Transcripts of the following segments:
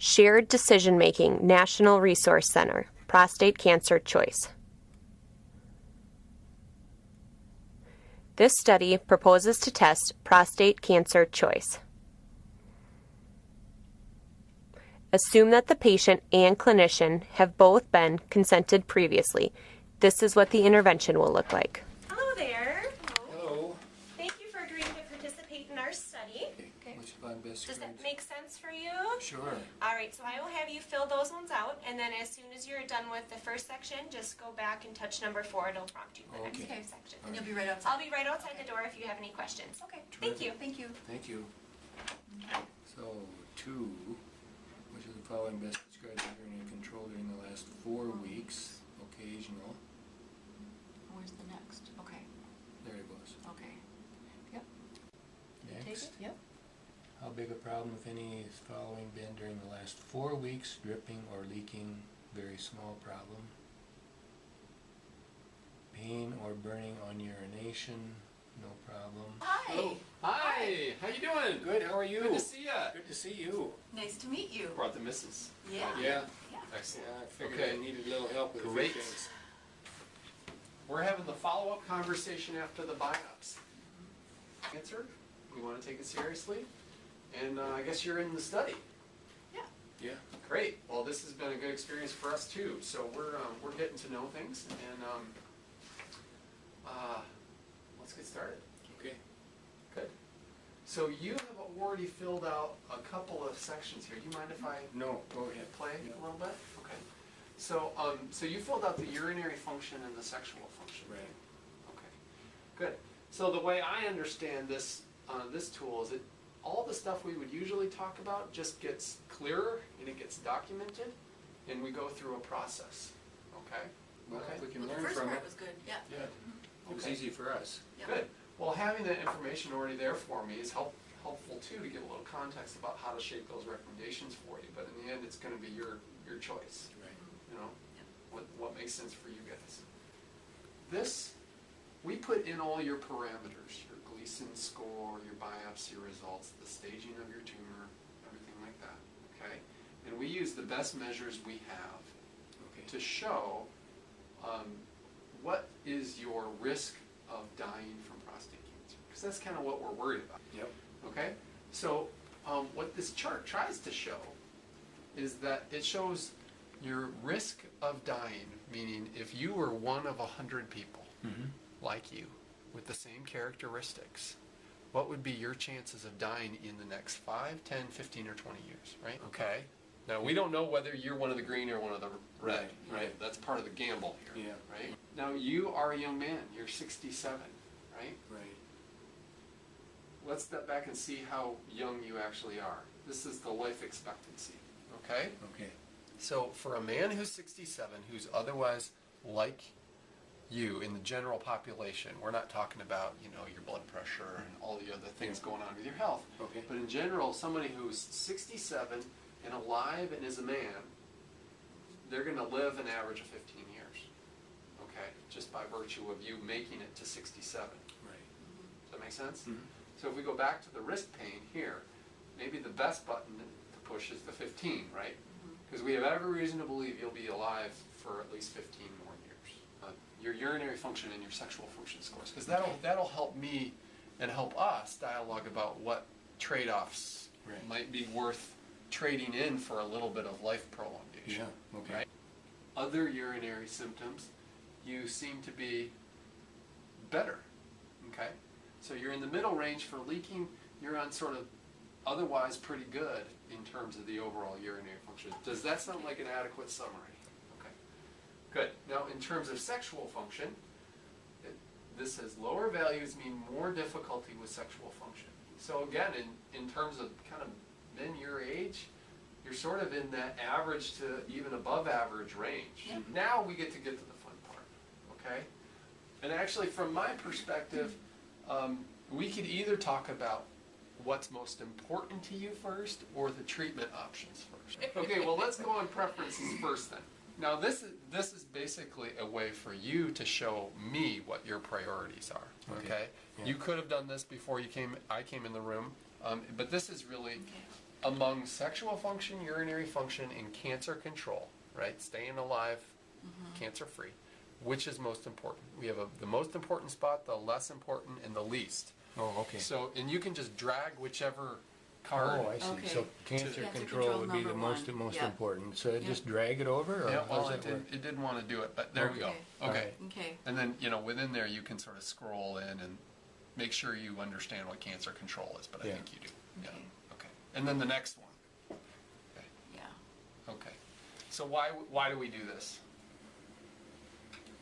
Shared Decision Making National Resource Center, Prostate Cancer Choice. This study proposes to test prostate cancer choice. Assume that the patient and clinician have both been consented previously. This is what the intervention will look like. Hello there. Hello. Thank you for agreeing to participate in our study. Okay. Which one best Does that grades? make sense for you? Sure. All right, so I will have you fill those ones out, and then as soon as you're done with the first section, just go back and touch number 4. It'll prompt you for the next Okay. section. And you'll be right outside. I'll be right outside the door if you have any questions. Okay. Thank you. Thank you. Thank you. So, 2, which of the following best describes urinary control during the last 4 weeks? Occasional. Where's the next? Okay. There it goes. Okay. Yep. Take Next. it. Yep. How big a problem, if any, is following been during the last 4 weeks? Dripping or leaking, very small problem. Pain or burning on urination, no problem. Hi. Oh, hi. How you doing? Good, how are you? Good to see ya. Good to see you. Nice to meet you. Brought the missus. Yeah. Yeah. Excellent. I figured Okay. I needed a little help with a few Great. things. We're having the follow-up conversation after the biopsy. Answer. We want to take it seriously, and I guess you're in the study. Yeah. Yeah. Great. Well, this has been a good experience for us too. So we're getting to know things, and let's get started. Okay. Good. So you have already filled out a couple of sections here. Do you mind if I No, go ahead. play Yeah. a little bit? Okay. So, so you filled out the urinary function and the sexual function. Right. Okay. Good. So the way I understand this, this tool is that all the stuff we would usually talk about just gets clearer and it gets documented, and we go through a process. Okay. Well, Okay. if we can Well, the learn first from part it. was good. Yeah. Yeah. It was Okay. easy for us. Yeah. Good. Well, having that information already there for me is helpful too, to give a little context about how to shape those recommendations for you. But in the end, it's going to be your choice. Right. You know, what makes sense for you guys. This, we put in all your parameters, your Gleason score, your biopsy results, the staging of your tumor, everything like that. Okay, and we use the best measures we have Okay. to show what is your risk of dying from prostate cancer, because that's kind of what we're worried about. Yep. Okay, so what this chart tries to show is that it shows your risk of dying, meaning if you were one of 100 people Mm-hmm. like you with the same characteristics, what would be your chances of dying in the next 5, 10, 15, or 20 years, right? Okay. Now, we don't know whether you're one of the green or one of the red, Right. right? That's part of the gamble here, Yeah. right? Now, you are a young man. You're 67, right? Right. Let's step back and see how young you actually are. This is the life expectancy, okay? Okay. So for a man who's 67, who's otherwise like you in the general population, we're not talking about, your blood pressure and all the other things Yeah. going on with your health. Okay. But in general, somebody who's 67 and alive and is a man, they're going to live an average of 15 years, okay? Just by virtue of you making it to 67. Right. Does that make sense? Mhm. So if we go back to the risk pane here, maybe the best button to push is the 15, right? Because we have every reason to believe you'll be alive for at least 15 more years. Your urinary function and your sexual function scores, because that'll help me and help us dialogue about what trade-offs Right. might be worth trading in for a little bit of life prolongation. Yeah. Okay. Right? Other urinary symptoms, you seem to be better. Okay, so you're in the middle range for leaking. You're on sort of otherwise pretty good in terms of the overall urinary function. Does that sound like an adequate summary? Okay, good. Now, in terms of sexual function, this says lower values mean more difficulty with sexual function. So again, in terms of kind of men your age, you're sort of in that average to even above average range. Yeah. Now we get to the fun part, okay? And actually, from my perspective, we could either talk about what's most important to you first or the treatment options first. Okay, well, let's go on preferences first then. Now, this is basically a way for you to show me what your priorities are, okay? Yeah. You could have done this before I came in the room, but this is really among sexual function, urinary function, and cancer control, right? Staying alive, cancer-free. Which is most important? We have the most important spot, the less important, and the least. Oh, okay. So, and you can just drag whichever card. Oh, I see. Okay. So cancer Cancer control control would be the number most one. Yeah. important. So Yeah. just drag it over, or Yeah, how well, does that work? it didn't want to do it, but there we go. Okay. Okay. Alright. Okay. And then, you know, within there, you can sort of scroll in and make sure you understand what cancer control is, but I Yeah. think you do. Yeah. Okay. Okay. And then the next one. Okay. Yeah. Okay. So why do we do this?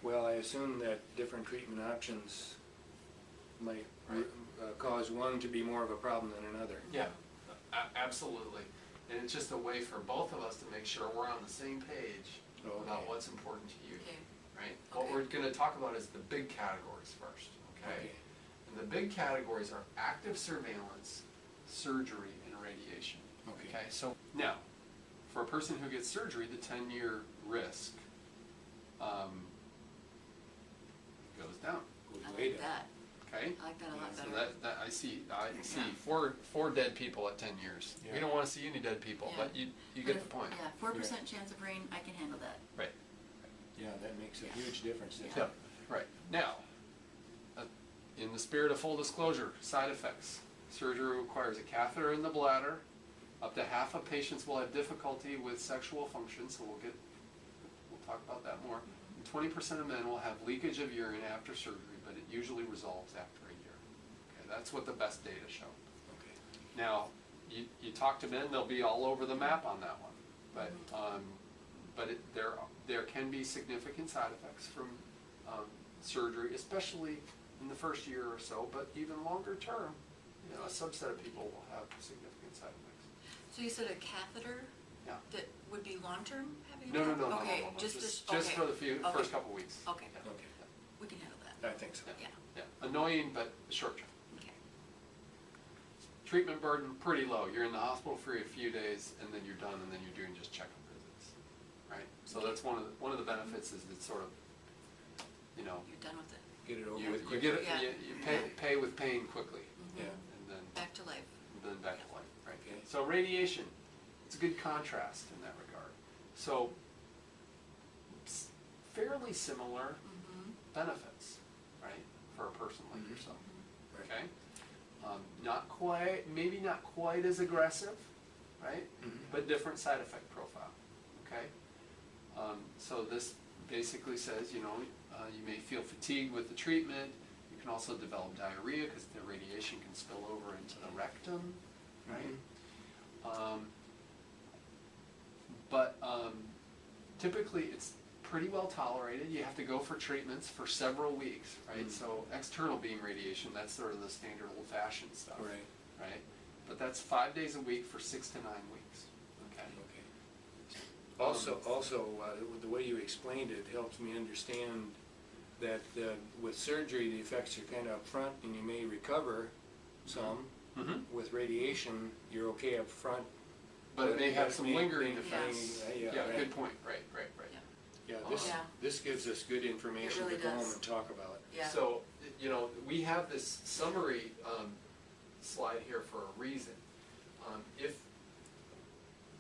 Well, I assume that different treatment options might Right. cause one to be more of a problem than another. Yeah, absolutely. And it's just a way for both of us to make sure we're on the same page Oh, about okay. what's important to you. Okay. Right? What Okay. we're going to talk about is the big categories first. Okay? Okay. And the big categories are active surveillance, surgery, and radiation. Okay. So now, for a person who gets surgery, the 10-year risk goes down. Goes I way like down. that. Okay? I like that a lot So better. that I see Yeah. four dead people at 10 years. Yeah. We don't want to see any dead people, Yeah. but you But get if- the point. Yeah, 4% chance of rain, I can handle that. Right. Yeah, that makes a Yeah. huge difference. doesn't Yeah. it? Right. Now, in the spirit of full disclosure, side effects. Surgery requires a catheter in the bladder. Up to half of patients will have difficulty with sexual function, so we'll talk about that more. And 20% of men will have leakage of urine after surgery, but it usually resolves after a year. Okay, that's what the best data show. Okay. Now, you talk to men, they'll be all over the map on that one. But there can be significant side effects from surgery, especially in the first year or so, but even longer term, you know, a subset of people will have significant side effects. So you said a catheter Yeah. that would be long-term having a No, catheter? no, no, Okay, no, no, just just okay. for the Okay. first couple weeks. Okay, Yeah. Okay. we can handle that. I think so. Yeah, Yeah, annoying, but short term. okay. Treatment burden, pretty low. You're in the hospital for a few days, and then you're done, and then you're doing just checkup visits, right? So that's one of the benefits is it's sort of, you know, You're done with it. Get it over you with you quickly. get it, Yeah. you pay with pain quickly, Mhm. Yeah. and then Back to life. back to life, right? Okay. So radiation, it's a good contrast in that regard. So fairly similar Mm-hmm. benefits, right, for a person like Mhm. yourself. Right. Okay, maybe not quite as aggressive, right? Mhm. But different side effect profile. Okay, so this basically says, you know, you may feel fatigued with the treatment. You can also develop diarrhea because the radiation can spill over into the rectum, right? But typically it's pretty well tolerated. You have to go for treatments for several weeks, right? Mm. So external beam radiation, that's sort of the standard old-fashioned stuff, Right. right? But that's 5 days a week for 6 to 9 weeks, okay? Okay. Also, the way you explained it helps me understand that with surgery, the effects are kind of up front and you may recover some. Mm-hmm. With radiation, you're okay up front. But it may have some lingering may- effects. Yeah, Yeah, right. good point, right. Yeah. Yeah, Yeah. this gives us good information really to go home does. and talk about. Yeah. So, you know, we have this summary slide here for a reason. If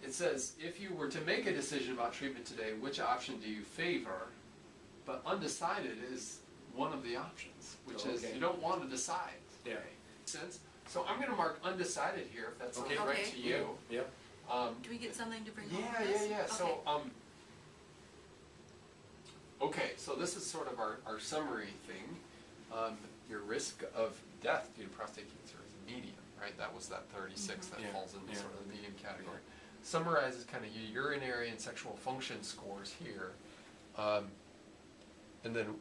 it says, if you were to make a decision about treatment today, which option do you favor? But undecided is one of the options, which is Okay. you don't want to decide. Yeah. Okay? Sense? So I'm going to mark undecided here if that sounds Okay. right Okay. to you. Yep. Do we get something to bring home Yeah, with yeah, us? yeah. Okay. So, okay, so this is sort of our summary thing. Your risk of death due to prostate cancer is medium, right? That was that 36 that Yeah, falls into yeah. sort of the medium category. Summarizes kind of your urinary and sexual function scores here. And then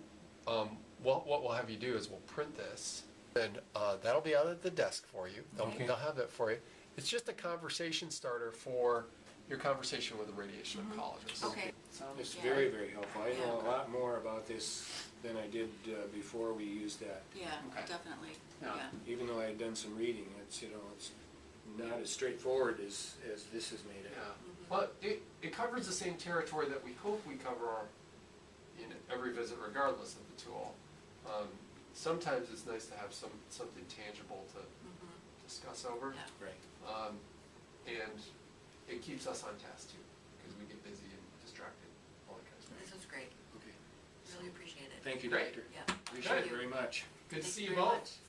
what we'll have you do is we'll print this, and that'll be out at the desk for you. Okay. They'll have that for you. It's just a conversation starter for your conversation with a radiation oncologist. Okay. Sound- It's Yeah. very, very helpful. I know a Yeah. lot more about this than I did before we used that. Yeah, Okay. definitely. Yeah. Yeah. Even though I had done some reading, it's not as straightforward as this has made it. Yeah, but it covers the same territory that we hope we cover in every visit regardless of the tool. Sometimes it's nice to have something tangible to discuss over. Yeah. Right. and it keeps us on task too, because we get busy and distracted, all that kind of stuff. This was great. Okay. Really appreciate it. Thank you, Great. Doctor. Yeah. Appreciate it Thank you. very much. Good to Thank see you you very both. much.